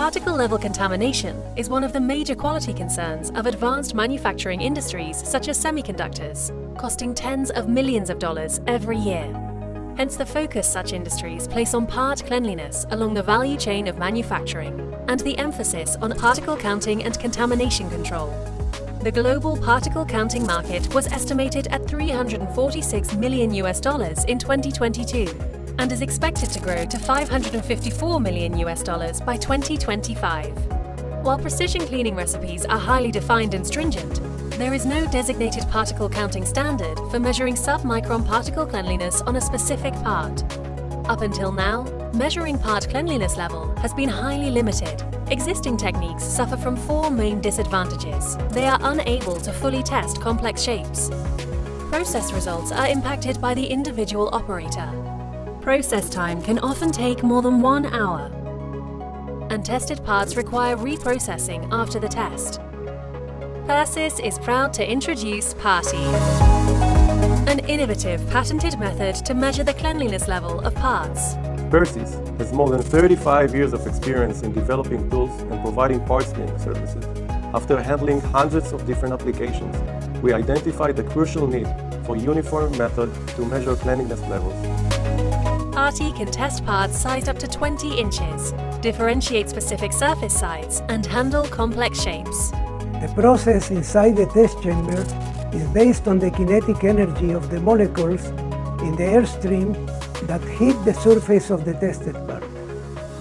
Particle-level contamination is one of the major quality concerns of advanced manufacturing industries such as semiconductors, costing tens of millions of dollars every year. Hence the focus such industries place on part cleanliness along the value chain of manufacturing, and the emphasis on particle counting and contamination control. The global particle counting market was estimated at $346 million in 2022 and is expected to grow to $554 million by 2025. While precision cleaning recipes are highly defined and stringent, there is no designated particle counting standard for measuring sub-micron particle cleanliness on a specific part. Up until now, measuring part cleanliness level has been highly limited. Existing techniques suffer from four main disadvantages. They are unable to fully test complex shapes. Process results are impacted by the individual operator. Process time can often take more than 1 hour. And tested parts require reprocessing after the test. Persys is proud to introduce PARTI, an innovative patented method to measure the cleanliness level of parts. Persys has more than 35 years of experience in developing tools and providing parts cleaning services. After handling hundreds of different applications, we identified the crucial need for a uniform method to measure cleanliness levels. PARTI can test parts sized up to 20 inches, differentiate specific surface size, and handle complex shapes. The process inside the test chamber is based on the kinetic energy of the molecules in the airstream that hit the surface of the tested part.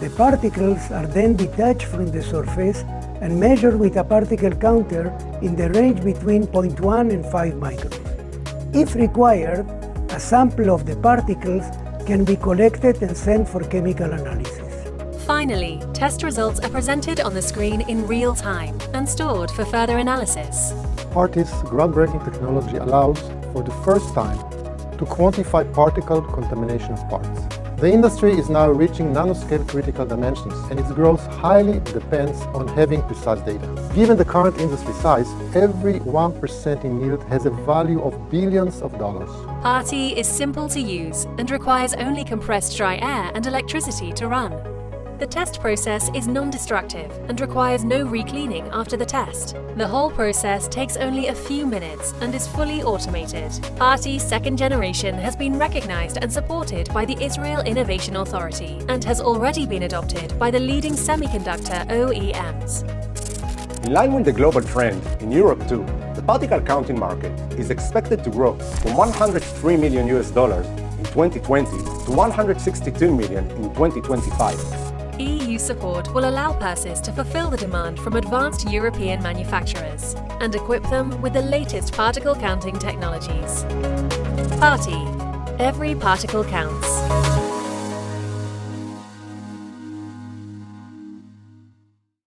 The particles are then detached from the surface and measured with a particle counter in the range between 0.1 and 5 microns. If required, a sample of the particles can be collected and sent for chemical analysis. Finally, test results are presented on the screen in real time and stored for further analysis. PARTI's groundbreaking technology allows, for the first time, to quantify particle contamination of parts. The industry is now reaching nanoscale critical dimensions, and its growth highly depends on having precise data. Given the current industry size, every 1% in yield has a value of billions of dollars. PARTI is simple to use and requires only compressed dry air and electricity to run. The test process is non-destructive and requires no re-cleaning after the test. The whole process takes only a few minutes and is fully automated. PARTI's second generation has been recognized and supported by the Israel Innovation Authority and has already been adopted by the leading semiconductor OEMs. In line with the global trend, in Europe too, the particle counting market is expected to grow from $103 million in 2020 to $162 million in 2025. EU support will allow Persys to fulfill the demand from advanced European manufacturers and equip them with the latest particle counting technologies. PARTI. Every particle counts.